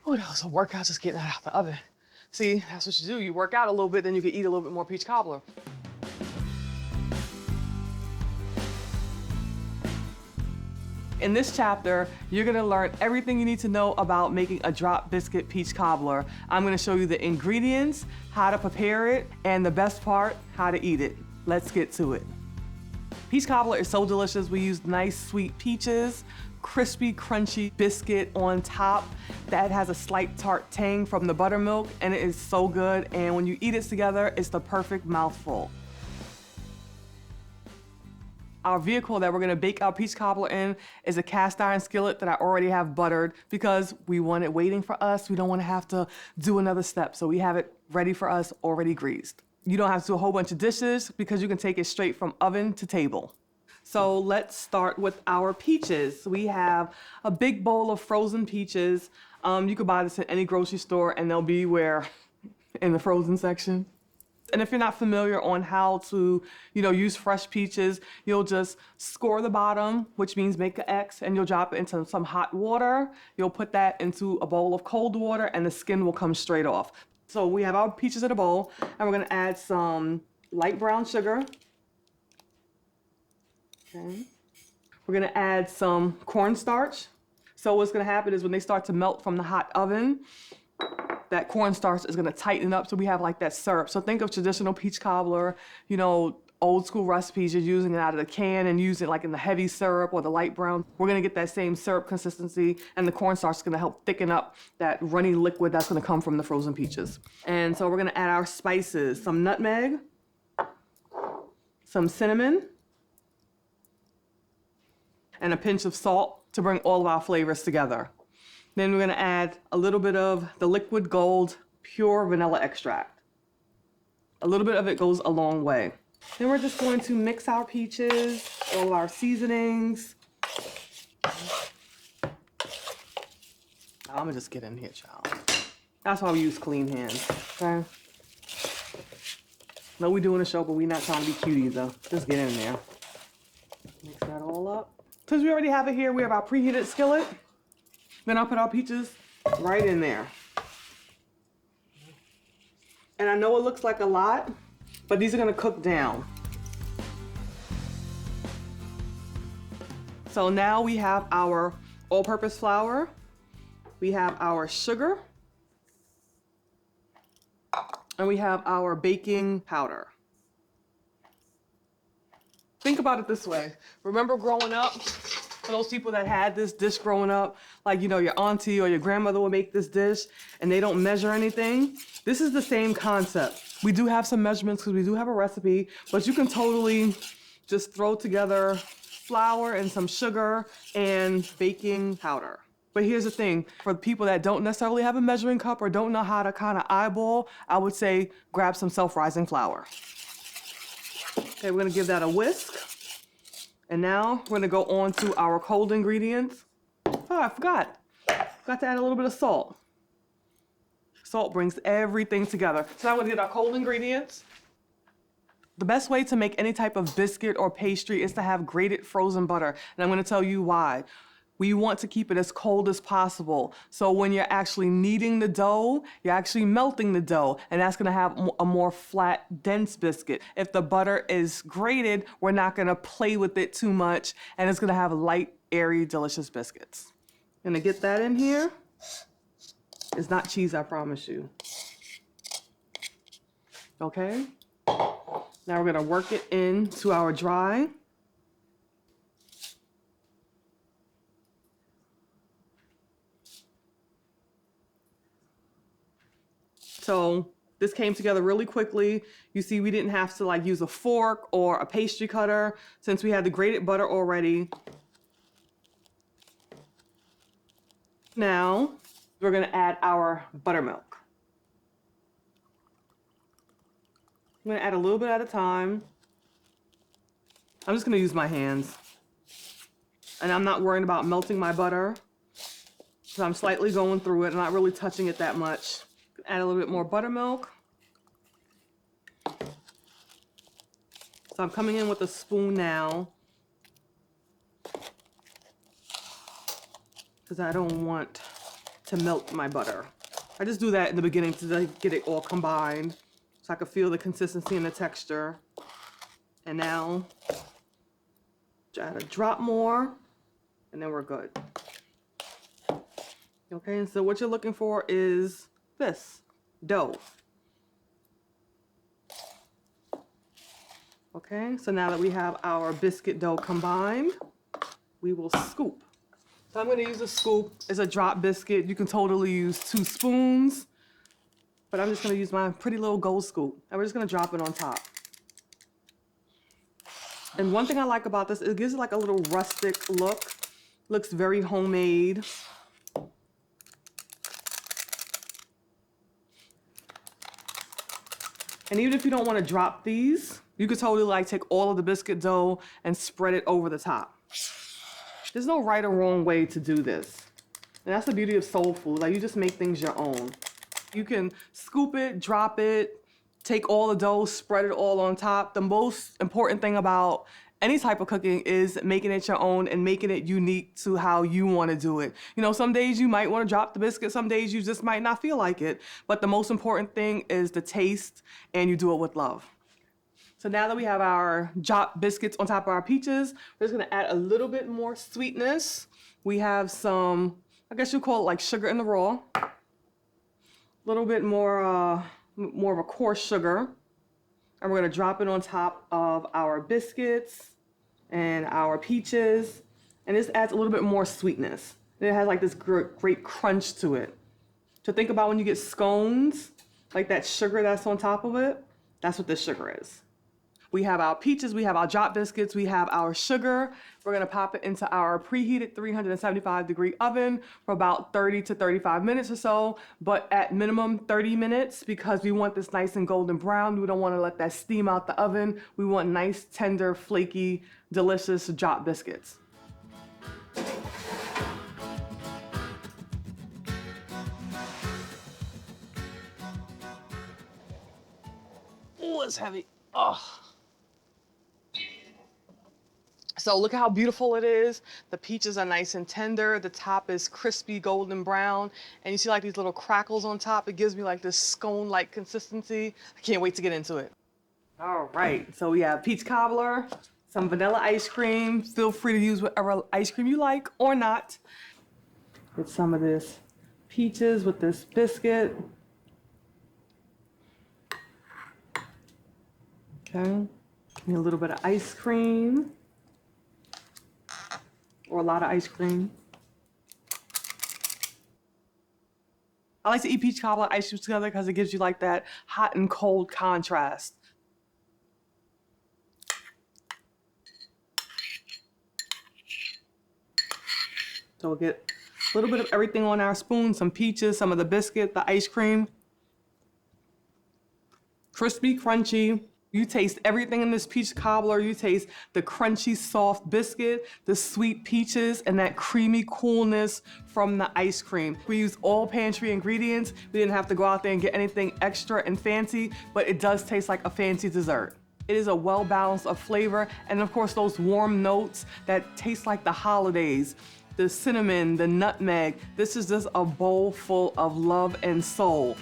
Oh, that was a workout just getting that out the oven. See, that's what you do. You work out a little bit, then you can eat a little bit more peach cobbler. In this chapter, you're gonna learn everything you need to know about making a drop biscuit peach cobbler. I'm gonna show you the ingredients, how to prepare it, and the best part, how to eat it. Let's get to it. Peach cobbler is so delicious. We use nice sweet peaches, crispy, crunchy biscuit on top that has a slight tart tang from the buttermilk, and it is so good. And when you eat it together, it's the perfect mouthful. Our vehicle that we're gonna bake our peach cobbler in is a cast iron skillet that I already have buttered because we want it waiting for us. We don't wanna have to do another step. So we have it ready for us, already greased. You don't have to do a whole bunch of dishes because you can take it straight from oven to table. So let's start with our peaches. We have a big bowl of frozen peaches. You could buy this at any grocery store and they'll be where? In the frozen section. And if you're not familiar on how to, use fresh peaches, you'll just score the bottom, which means make an X, and you'll drop it into some hot water. You'll put that into a bowl of cold water and the skin will come straight off. So we have our peaches in a bowl and we're gonna add some light brown sugar. Okay. We're gonna add some cornstarch. So what's gonna happen is when they start to melt from the hot oven, that cornstarch is gonna tighten up so we have like that syrup. So think of traditional peach cobbler, old school recipes, you're using it out of the can and use it like in the heavy syrup or the light brown. We're gonna get that same syrup consistency and the cornstarch is gonna help thicken up that runny liquid that's gonna come from the frozen peaches. And so we're gonna add our spices, some nutmeg, some cinnamon, and a pinch of salt to bring all of our flavors together. Then we're gonna add a little bit of the liquid gold pure vanilla extract. A little bit of it goes a long way. Then we're just going to mix our peaches, all of our seasonings. I'm gonna just get in here, child. That's why we use clean hands, okay? No, we doing a show, but we're not trying to be cute either. Just get in there. Mix that all up. Since we already have it here, we have our preheated skillet. Then I'll put our peaches right in there. And I know it looks like a lot, but these are gonna cook down. So now we have our all-purpose flour, we have our sugar, and we have our baking powder. Think about it this way. Remember growing up, for those people that had this dish growing up, like, your auntie or your grandmother would make this dish and they don't measure anything? This is the same concept. We do have some measurements because we do have a recipe, but you can totally just throw together flour and some sugar and baking powder. But here's the thing, for people that don't necessarily have a measuring cup or don't know how to kind of eyeball, I would say grab some self-rising flour. Okay, we're gonna give that a whisk. And now we're gonna go on to our cold ingredients. Oh, I forgot. Got to add a little bit of salt. Salt brings everything together. So now we're gonna get our cold ingredients. The best way to make any type of biscuit or pastry is to have grated frozen butter. And I'm gonna tell you why. We want to keep it as cold as possible. So when you're actually kneading the dough, you're actually melting the dough, and that's gonna have a more flat, dense biscuit. If the butter is grated, we're not gonna play with it too much, and it's gonna have light, airy, delicious biscuits. Gonna get that in here. It's not cheese, I promise you. Okay? Now we're gonna work it into our dry. So this came together really quickly. You see, we didn't have to use a fork or a pastry cutter since we had the grated butter already. Now we're gonna add our buttermilk. I'm gonna add a little bit at a time. I'm just gonna use my hands. And I'm not worrying about melting my butter. So I'm slightly going through it. I'm not really touching it that much. Add a little bit more buttermilk. So I'm coming in with a spoon now because I don't want to melt my butter. I just do that in the beginning to like get it all combined so I can feel the consistency and the texture. And now, add a drop more, and then we're good. Okay, and so what you're looking for is this, dough. Okay, so now that we have our biscuit dough combined, we will scoop. So I'm gonna use a scoop. It's a drop biscuit. You can totally use 2 spoons, but I'm just gonna use my pretty little gold scoop. And we're just gonna drop it on top. And one thing I like about this, it gives it like a little rustic look. Looks very homemade. And even if you don't want to drop these, you could totally like take all of the biscuit dough and spread it over the top. There's no right or wrong way to do this. And that's the beauty of soul food. Like, you just make things your own. You can scoop it, drop it, take all the dough, spread it all on top. The most important thing about any type of cooking is making it your own and making it unique to how you want to do it. You know, some days you might want to drop the biscuit, some days you just might not feel like it. But the most important thing is the taste, and you do it with love. So now that we have our drop biscuits on top of our peaches, we're just gonna add a little bit more sweetness. We have some, I guess you call it like sugar in the raw. A little bit more of a coarse sugar. And we're gonna drop it on top of our biscuits and our peaches. And this adds a little bit more sweetness. And it has like this great crunch to it. So think about when you get scones, like that sugar that's on top of it, that's what this sugar is. We have our peaches, we have our drop biscuits, we have our sugar. We're gonna pop it into our preheated 375-degree oven for about 30 to 35 minutes or so, but at minimum 30 minutes because we want this nice and golden brown. We don't wanna let that steam out the oven. We want nice, tender, flaky, delicious drop biscuits. Oh, it's heavy. Oh. So look at how beautiful it is. The peaches are nice and tender. The top is crispy golden brown. And you see like these little crackles on top. It gives me like this scone-like consistency. I can't wait to get into it. All right, so we have peach cobbler, some vanilla ice cream. Feel free to use whatever ice cream you like or not. Get some of this peaches with this biscuit. Okay, give me a little bit of ice cream. Or a lot of ice cream. I like to eat peach cobbler ice cream together because it gives you like that hot and cold contrast. So we'll get a little bit of everything on our spoon, some peaches, some of the biscuit, the ice cream. Crispy, crunchy. You taste everything in this peach cobbler. You taste the crunchy, soft biscuit, the sweet peaches, and that creamy coolness from the ice cream. We used all pantry ingredients. We didn't have to go out there and get anything extra and fancy, but it does taste like a fancy dessert. It is a well balance of flavor, and of course those warm notes that taste like the holidays. The cinnamon, the nutmeg. This is just a bowl full of love and soul.